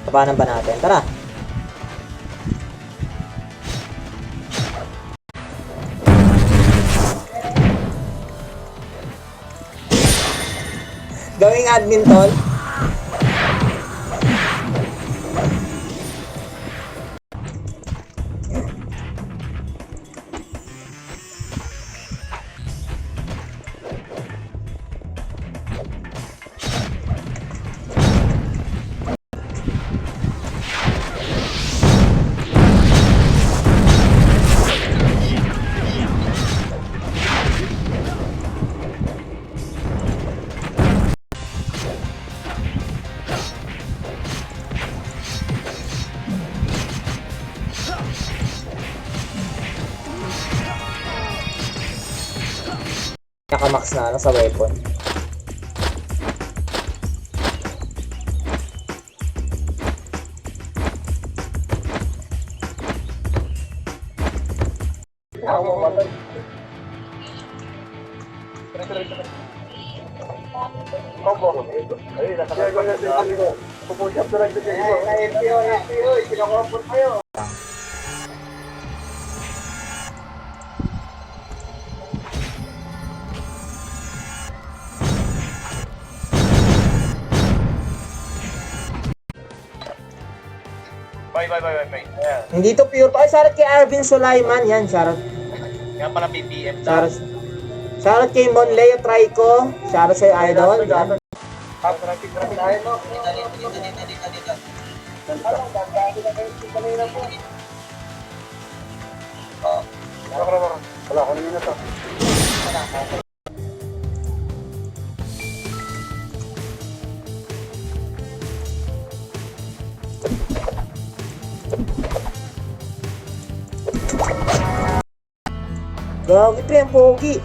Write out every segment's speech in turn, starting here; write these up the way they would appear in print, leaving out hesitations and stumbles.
Tapanan ba natin? Tara! Gawing admin, tol. Nakamax na sa weapon. Bye. Ayan. Hindi to pure pa. Ay, shoutout kay Arvin Sulaiman. Yan, shoutout. Yan pala BPM. Shoutout kay Monleo Trico. Shoutout sa'yo, idol. Yan. Wala, kanina na to. Gawin ito yung pogi.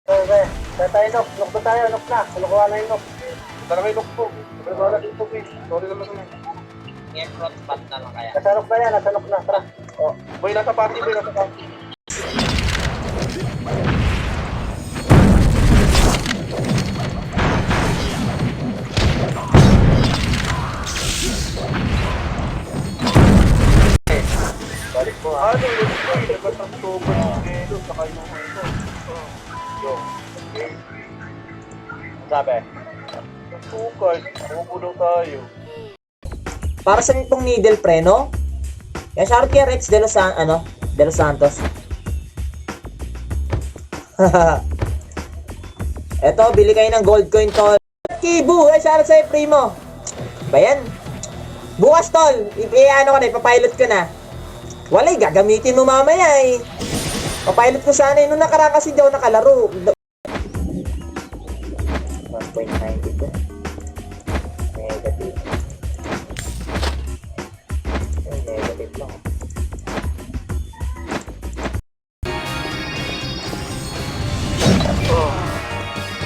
Okay, tayo nok. Nok ba tayo? Nok na. Kunakuha na yung nok. Tara kayo nok po. Wala dito po. Sorry naman naman. Game front spot na lang kaya. Nasa nok na yan. Nasa nok na. Tara. Oh. Boy, nasa party. Boy, nasa party. Balik po. Ano yun? Nagkatagtubo ng gelo. Saka yung ito. Yo. Sabi? Tukay. Magugulo tayo. Para sa itong needle pre, no? Yan, shoutout kay Rex de los Santos. Eto, bili kayo ng gold coin, tol. Kibu, ay shoutout sa'yo, primo. Ba yan? Bukas, tol. Ano ko na, ipapilot ko na. Walay, gagamitin mo mamaya eh. Papilot ko sana eh. Nung nakaraan kasi daw nakalaro. 1.92. Negative. Negative lang.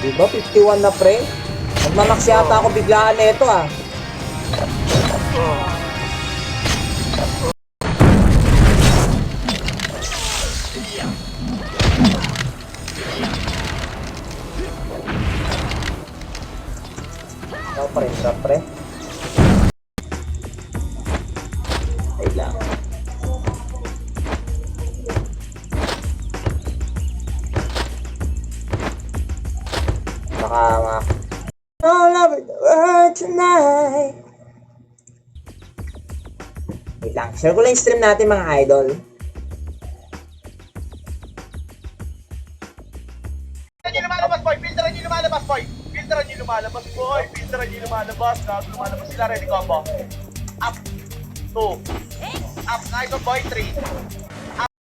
Diba? 51 na pre? Nagmamax yata ako biglaan na ito ah. Drop pre. Wait lang. Baka all over the world tonight. Wait lang. Share ko lang yung stream natin mga idol. Filteran nyo lumalabas, boy! Filteran nyo lumalabas, boy! Filteran nyo lumalabas! Gago lumalabas sila, ready combo. Up! 2. Up! Na ito, boy! 3. Up!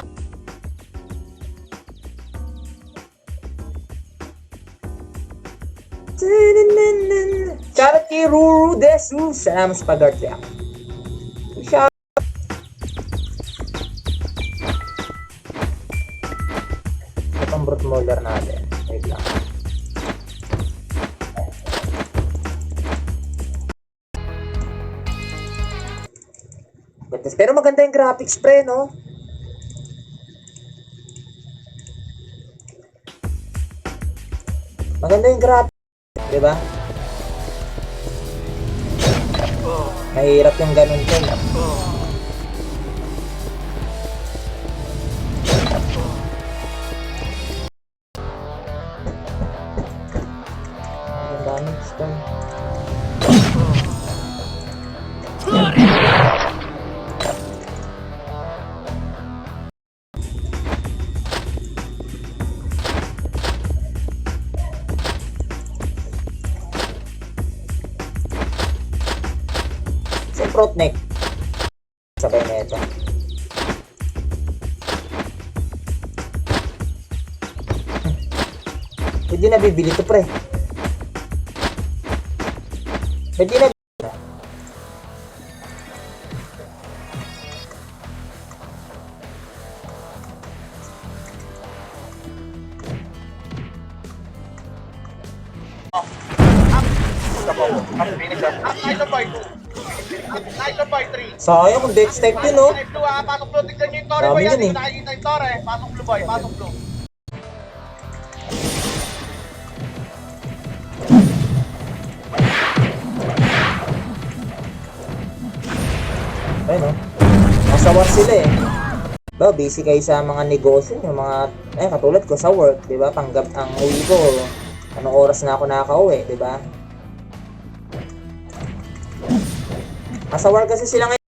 Shoutout kay Ruru Desu. Salamat sa pag-art niya. smolder natin. Wait lang. Pero maganda yung graphics pre, no? Maganda yung graphics, di ba? Mahirap yung ganun ko. Ang damage to. Sa front neck. Sabay na ito. Hindi na bibili to pre. Hindi na. Nice on by 2. Nice on by 3. Sayang kung death step yun, no? Blue ha, pasok blue. Tignan nyo yung Torre Dami boy yan. yun, eh. Hindi nakikita yung Torre. Pasok blue boy, pasok blue. Ayun, no? Nasa war sila eh. Ba, busy kayo sa mga negosyo, yung mga, katulad ko sa work, di ba? Panggap ang uwi ko, anong oras na ako nakaka-uwi, di ba? Nasa war kasi sila ngayon.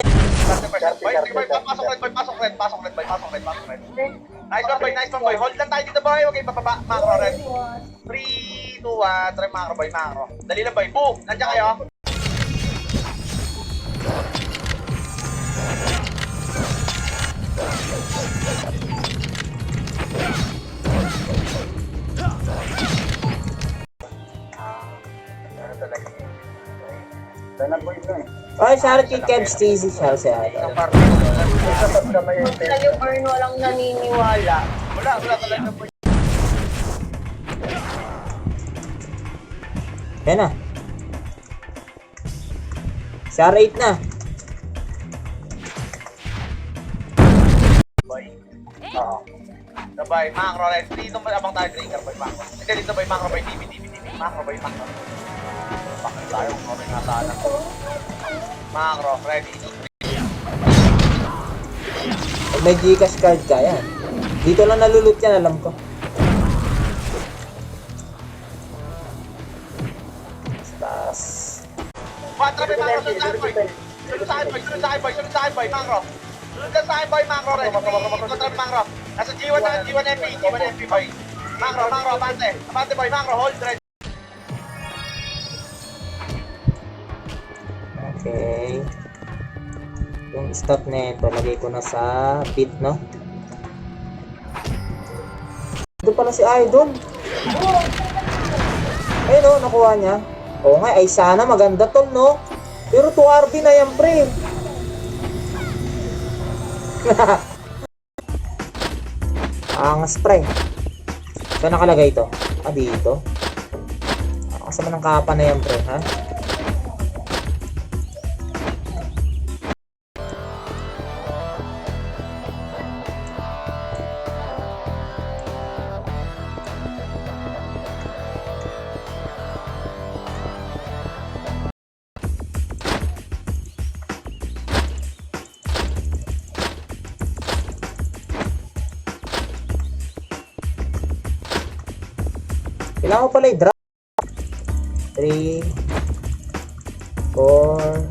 Boy, sige boy, pasok red boy, pasok red, pasok red boy, pasok red, pasok red. Nice one boy. Hold lang tayo dito boy, huwag kayong bababa, macro red. 3, 2, 1, try macro boy, macro. Dali lang boy, boom! Nandiyan kayo. Ay, shoutout kay Kev Stacy, shoutout sa atin. Sa yung Earn walang naniniwala. Wala talaga boy. Yan na. Share 8 na. Boy. Oo. Sabay, macro red. Dito mo abang tayo trigger boy, macro. Hindi dito boy, macro boy, TV. Macro boy, macro. Bakit tayo? Okay nga sana. Macro, ready. Pag may Gcash card ka, yan. Dito lang nalulut yan, alam ko. Tapos, Patra may macro, sunod sa akin boy. Sunod sa akin boy, macro. Sunod sa akin boy, macro red. Kontra macro. Nasa G1 na, G1 MP boy. Macro, abante boy, macro, hold red. okay. Yung stop na ito, lagay ko na sa pit, no? Ito pala si Idol. Ayun, no? Nakuha niya. Oo nga, ay sana maganda tol, no? Pero 2RB na yan, pre. Angas, pre. Saan nakalagay ito? Ah, dito. Kasama ng kapa na yan, pre, ha? Kailangan ko pala i-drop. 3 4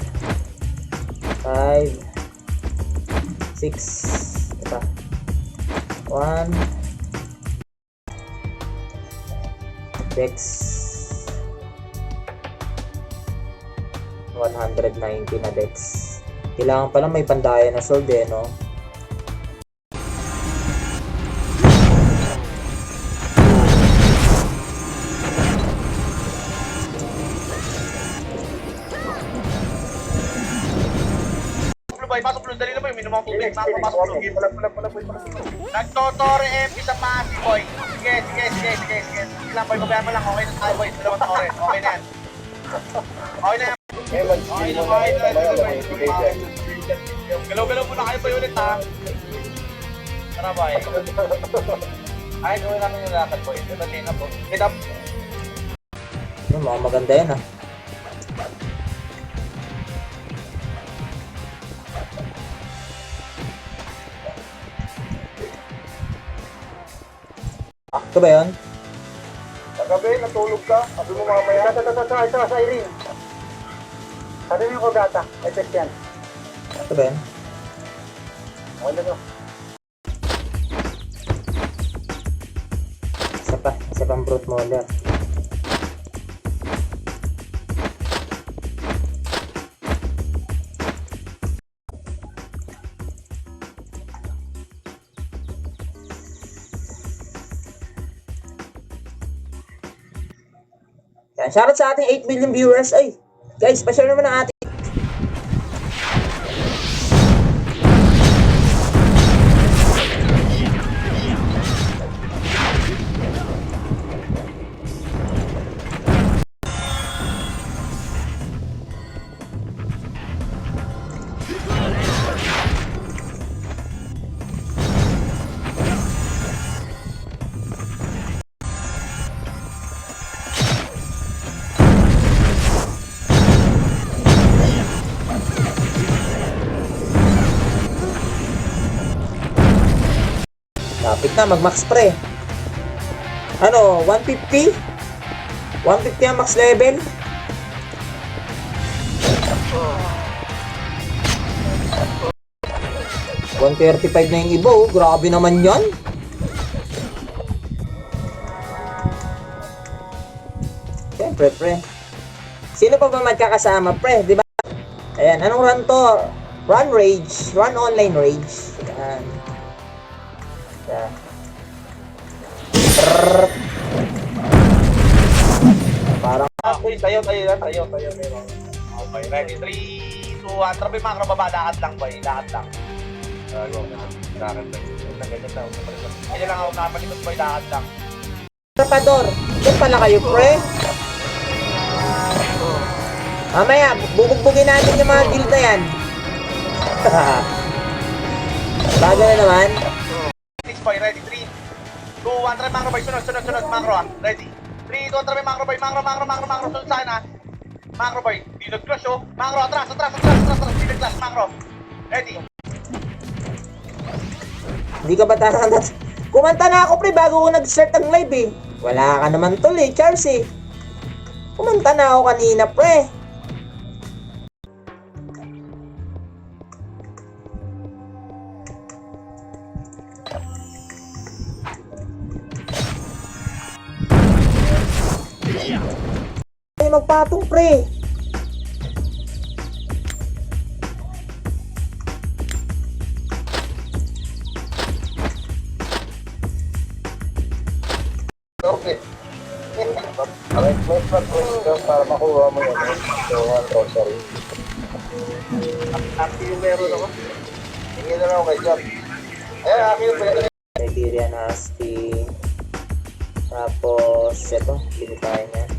5 6 ito 1 Dex 190 na Dex. Kailangan pala may pandaya na sword eh, no? Boy, pasok blue, dali na boy, mo ang tubig. Macro, pasok tubig. Nagtotore MP sa Pasi, boy. Sige. Sige lang, boy. Pabayaan mo lang. Okay na tayo, boy. Dalawang tore. Okay na yan. Okay na yan. Galaw-galaw muna kayo, boy, ulit, ha? Tara, boy. Ay, gawin namin yung lakad, boy. Ito, na po. Get up. Mukhang maganda yan, ah. Ito ba yun? Kagabi, natulog ka. Sabi mo mamaya. Ito, sa Irene. Sabi mo ko gata. Effect yan. Ito ba yun? Okay na to. Isa pang brute molar. Yan, shoutout sa ating 8 million viewers. Ay, guys, pa-share naman ang ating lapit na, mag-max pre. Ano, 150? 150 ang max level? $135 na yung iba, oh. Grabe naman yan. Siyempre, pre. Sino pa ba magkakasama, pre? Diba? Ayan, anong run to? Run Rage. Run Online Rage. Ayan. Parang Tayo. Okay, ready? 3, 2, 1. Trabi macro baba. Lahat lang, boy. Lahat lang. Go. Lahat lang. Ganyan lang ako nakapalikot, boy. Lahat lang. Trapador, doon pala kayo, pre. Mamaya, bubugbugin natin yung mga guild na yan. Bago na naman. Boy, ready? 3, 2, 1. Try macro, boy. Sunod. Macro, ah. Ready? 3, 2, 1. Try macro, boy. Macro. Sunod sa akin, ah. Macro, boy. Bilog crush, oh. Macro, atras. Bilog clash, macro. Ready? Hindi ka ba tatanas? Kumanta na ako, pre, bago ko nag-start ang live, eh. Wala ka naman tol, eh, Charles, eh. Kumanta na ako kanina, pre. Ay, magpatong, pre. Okay. Para makuha mo yun. Sorry. Aki yung meron ako. Hindi na lang ako kay Jam. Aki yung meron. Siberian Husky. Tapos, ito, binitahin niya.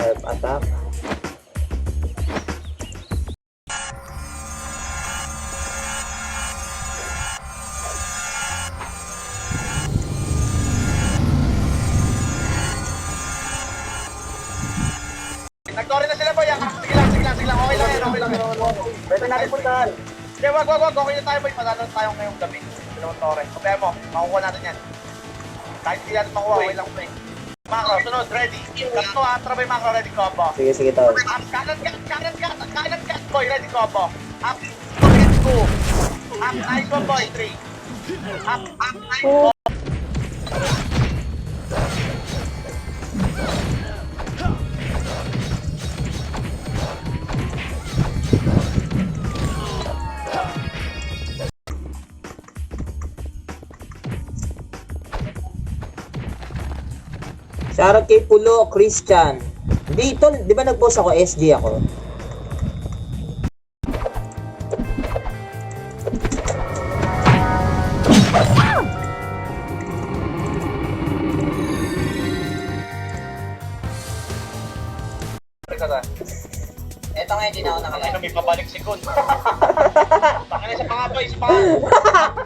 Herb attack. Nag-story na sila boy. Sige lang. Okay lang yan. Pwede natin puntahan. Sige, wag. Okay na tayo boy. Matalo tayo ngayong gabi. Dalawang tore. Sabihan mo, makukuha natin yan. Kahit hindi natin makuha, okay lang boy. Macro, sunod, ready. Tatlo ha, trabay macro, ready combo. Sige, tol. Kanan cut, boy, ready combo. Up, get 2. Up, nice one boy, 3. Up, nice one. Shoutout kay Pulo Christian. Dito, di ba nag-boss ako? SG ako. nga, hindi na ako nakalive. Ano, may pabalik si Kun. Taka na sa mga boy, sa mga.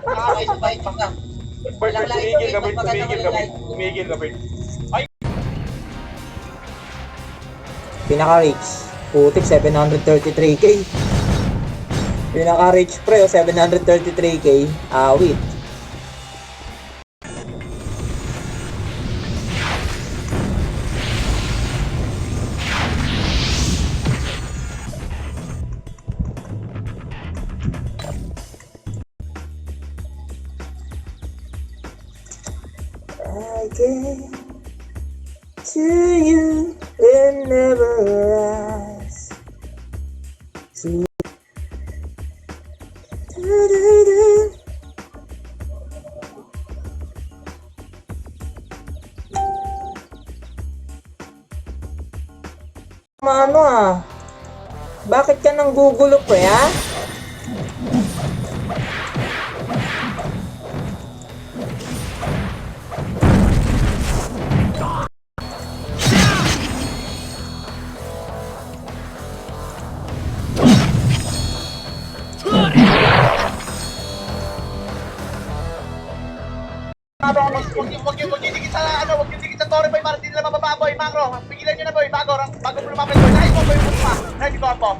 Nakakabay sa bait pa ka. Boy, Ilang like tumigil to ka, wait, Bert. maganda Tumigil mo ka, yung Bert. Tumigil ka, Bert. Ay, Pinaka-rich. Putik, 733k. Pinaka-rich pre, 733k. Awit. I came to you and never asked to do. Ano ah? Bakit ka nang gugulo pre ha? Huwag yung dikit sa, ano, huwag yung dikit sa Torre, boy, para hindi nila mabababoy, Macro. Pigilan nyo na, boy, bago lumapit, boy. Nice one, boy, pupa. Nice combo.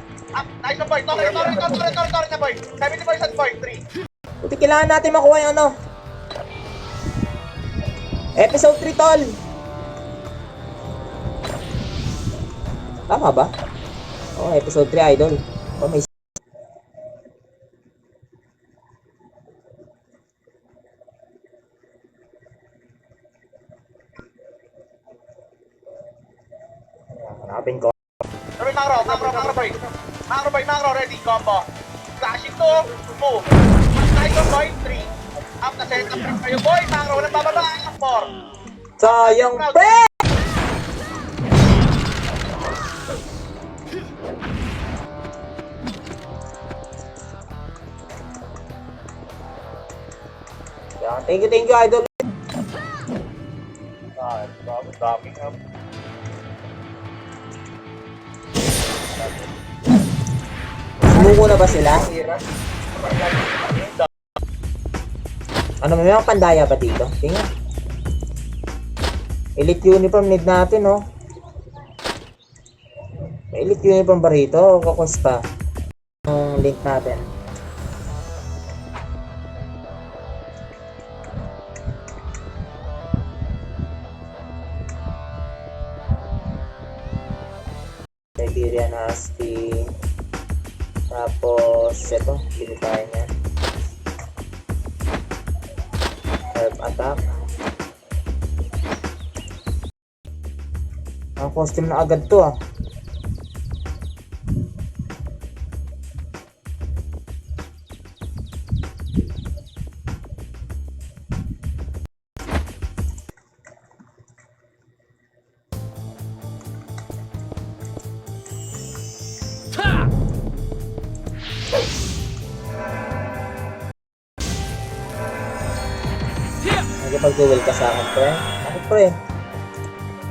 Nice one, boy. Torre na, boy. 70% boy, 3. Buti kailangan natin makuha yung ano. Episode 3 tol. Tama ba? Oh, episode 3 idol. Oh, may hanapin ko. Boy, Macro, boy. Macro, ready, combo. Flashing 2, move. Nice one, boy, 3. Up na set up kayo, boy, Macro. Walang bababa, 4. Sayang pre! Yan, thank you idol. Daming up. Sumuko na ba sila? Ano, may mga pandaya ba dito? Tingnan. Elite uniform need natin, oh. May elite uniform ba rito? O kakos pa? Yung link natin. Siberian Husky. Tapos, ito, bili tayo niya. Herb attack. Ang costume na agad to ah. Nagpag-duel ka sa akin, pre. Bakit, pre?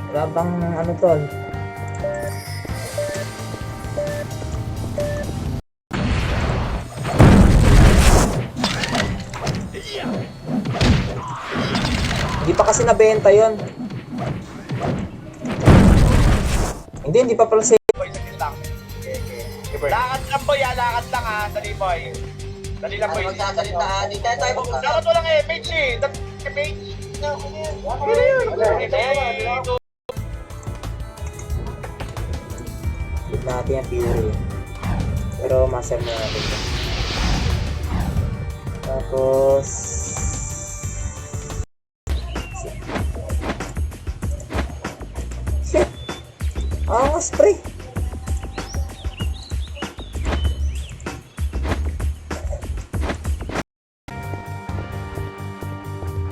Wala bang ano tol? Hindi pa kasi nabenta yon. Hindi pa pala sale. Boy, saglit lang. Lakad lang, boy, lakad lang, dali, boy. Dali lang, boy. Ano magsasalita? Hindi tayo pupunta. Dapat walang page eh. Page. Hit natin yung Fury. Pero master na natin. Tapos shit! Angas pre!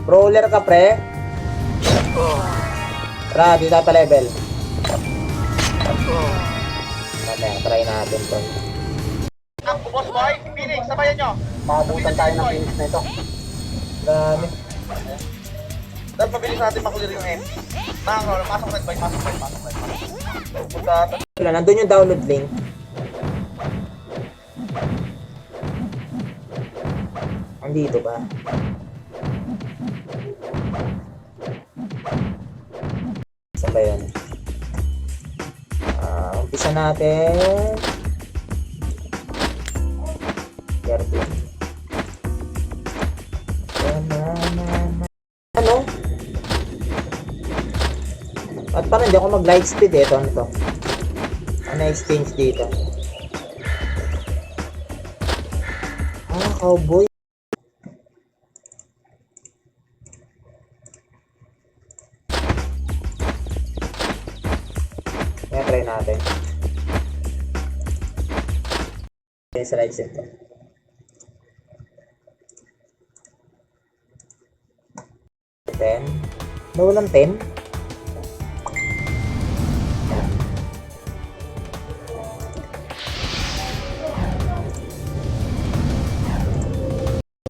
Brawler ka pre? Tara, dito pa level. Mamaya, try natin to. Boss boy, Phoenix, sabayan nyo. Makabutan tayo ng finish na ito. Dami. Dapat mabilis natin makulir yung MP. Pasok red boy, pasok red. Wala, nandun yung download link. dito ba? Saan ba yun? Umpisa natin. 30. Ano? At parang hindi ako mag-light speed eh. Ito, ano to? Ano exchange dito? Cowboy. Kaya try natin. Sa light set to. 10. Nawalan 10.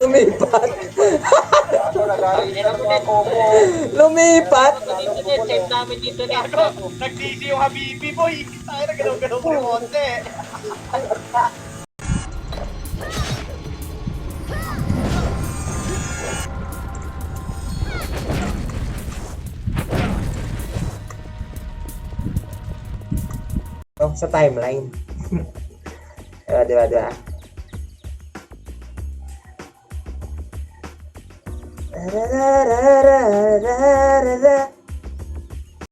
Lumipat. Lumipat. Save namin dito ni Nag-DC yung Habibi, boy. Tayo na galaw-galaw ko yung konti. Sa timeline. Diba?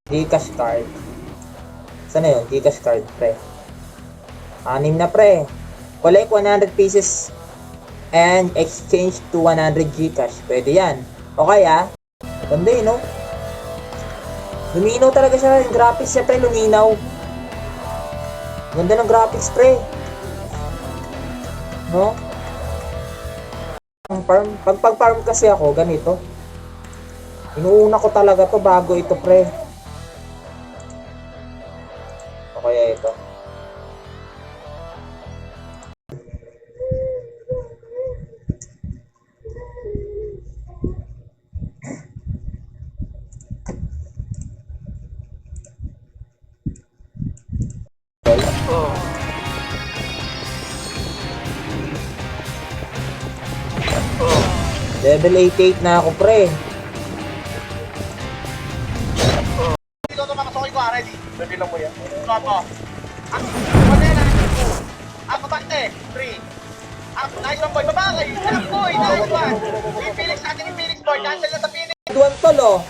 Gcash card. Saan na yun? Gcash card, pre. 6 na, pre. Collect 100 pieces and exchange to 100 Gcash. Pwede yan. Okay, ganda yun, no? Luminaw talaga siya. Yung graphics siya, pre, luminaw. Ganda ng graphics, pre. No? Pag farm kasi ako, ganito. Inuuna ko talaga to bago ito, pre. O kaya ito. Level 88 na ako, pre. Dito ito makasokin ko, ready? Ready lang mo yan. Ako. Panela. Ako bante. 3. Ako, nice one, boy. Babakay. Sarap, boy. Nice one. Yung Phoenix natin, yung Phoenix, boy. Cancel na sa Phoenix. Duwan tol, oh.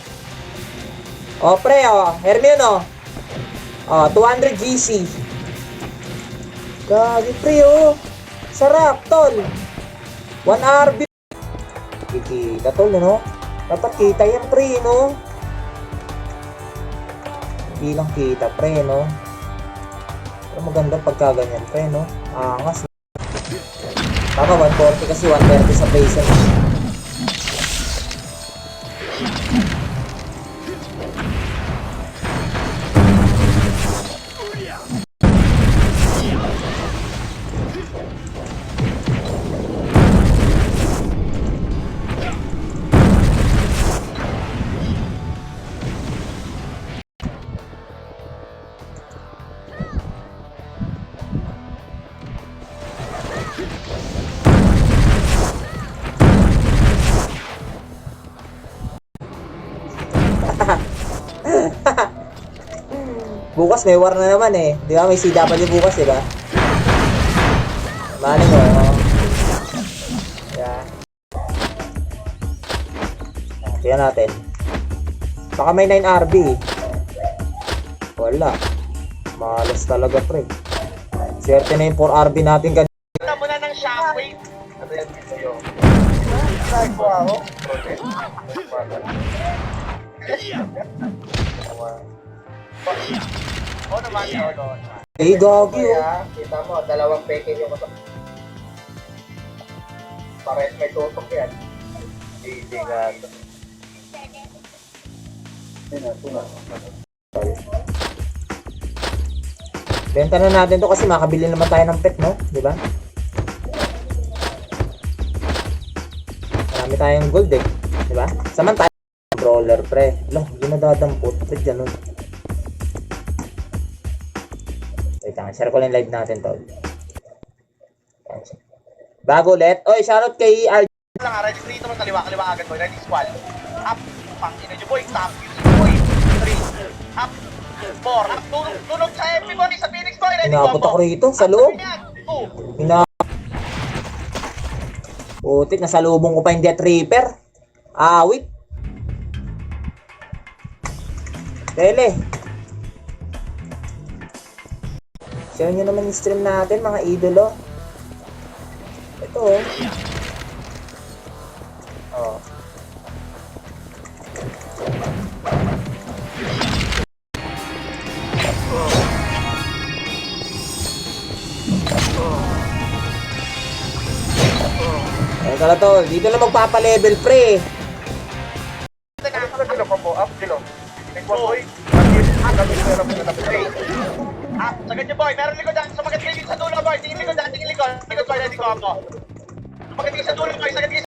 O, pre, Hermione, 200 GC. Gagi, pre, sarap, tol. 1 RB. Kikita, tol, no? Dapat kita yan, pre, no? Hindi lang kita, pre, no? Pero maganda pagka ganyan, pre, no? Angas. Baka 140 kasi 130 sa base, no? Bukas may war na naman eh. Di ba? May CW bukas, di ba? Maling mo. Yeah. Tingnan natin. Baka may 9 RB. Wala. Malas talaga, pre. Swerte na yung 4 RB natin kanina. Tignan mo na ng shockwave. Ano yan sa'yo? Oo naman, oo. Eh, gagi, Kita mo, dalawang peke yung ito. Pares may tutok yan. Hindi nga. Benta na natin to kasi makabili naman tayo ng pet, no? Di ba? Marami tayong gold eh. Di ba? Saman tayo. Controller, pre. Lang, hindi nadadampot. Pre, ganun. Wait lang, share ko lang live natin to. Bago ulit. Oy, shoutout kay RJ. lang ha, ready 3 naman kaliwa agad boy, ready squad. Up, pangina nyo boy, top, boy, 3, up, 4, up, tunog sa MP boy, sa Phoenix boy, ready Inabot combo. ako rito, sa loob. 2, Putik, nasalubong ko pa yung Death Reaper. Awit. Tele. Share nyo naman yung stream natin, mga idolo. Ito, oh. Oh. Ay, kala tol, dito lang magpapa-level pre. Dilo combo, up, dilo. Next one, boy. sagad nyo boy, meron likod dyan, sumagat kayo dito sa dulo boy, tingin likod boy, ready combo. Sumagat kayo sa dulo boy, sagad kayo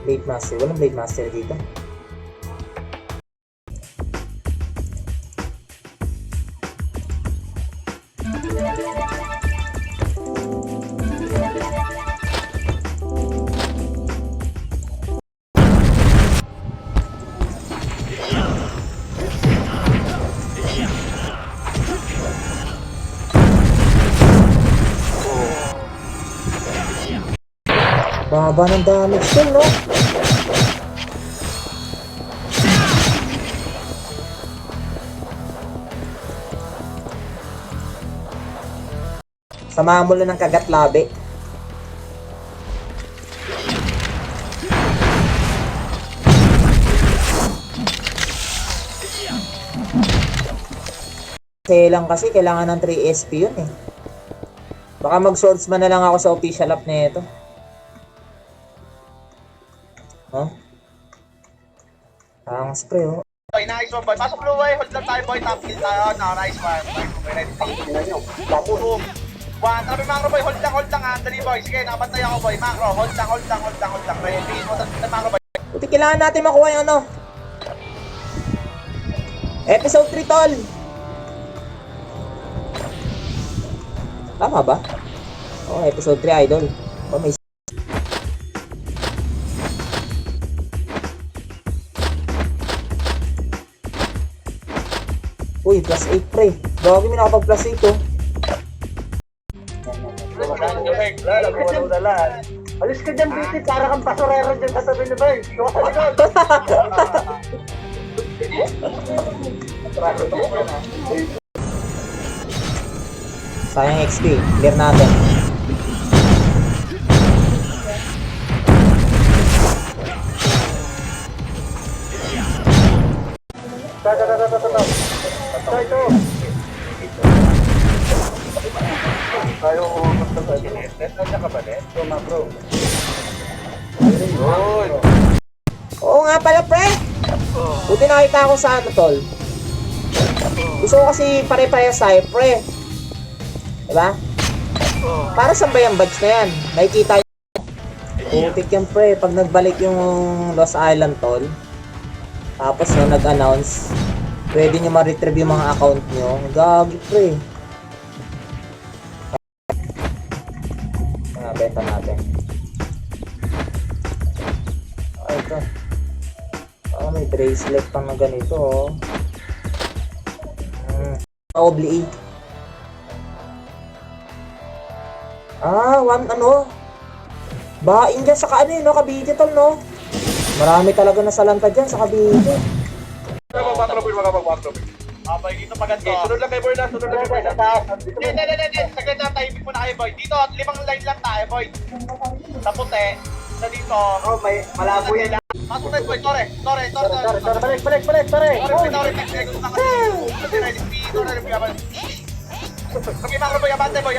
Blade Master, walang Blade Master dito. Baba ng damage yun, no? Samahan mo lang ng kagat labi. Kaya lang kasi kailangan ng 3 SP yun eh. Baka mag-swordsman na lang ako sa official app na ito. Huh? Ang spray, oh. boy, nice one boy, pasok blue boy, hold lang tayo boy, top kill tayo, no, nice one boy, ready 3, boom, 1, trabe macro boy, hold lang ha, dali boy, sige, nakabantay ako boy, macro, hold lang, ready, macro boy. Buti kailangan natin makuha yung ano. Episode 3, tol. Tama ba? Oh, episode 3, idol. Oh, may Uy, plus 8 pre. Bagay may nakapag plus 8 oh. Alis ka dyan, Bitit. Para kang pasorero dyan sa tabi ni Bay. Sayang XP. Clear natin. Ito. Tayo umas na tayo. Nandiyan ka ba, Net? Ito na, bro. Good. Oo nga pala pre. Buti nakita ko sa ano tol. Gusto ko kasi pare-parehas tayo pre. Diba? Para saan ba yung badge na yan? Nakikita yung putik yan pre. Pag nagbalik yung Lost Island tol. Tapos no, nag-announce. Pwede nyo ma-retrieve yung mga account nyo. Gagi pre. Benta natin. Ay, ito. Oh, may bracelet pang na ganito, oh. Obli. Ah, ano? Bain dyan sa kaano yun, no? Kabiti tol, no? Marami talaga nasalanta dyan sa Kabiti. Boy, dito paganto. Sunod lang kay Boy na, sunod lang kay Boy na. Hindi. Saglit lang tayo, ibig mo na kayo boy. Dito, 5 line lang tayo boy. Sa puti, sa dito. Oh, may malabo yan. Pasok na boy, Tore. Balik, tore. Tore, next gusto na kasi. Ready, Tore, Kami macro boy, abante boy,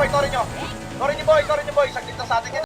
Tore nyo boy. Saglit na sa atin yan.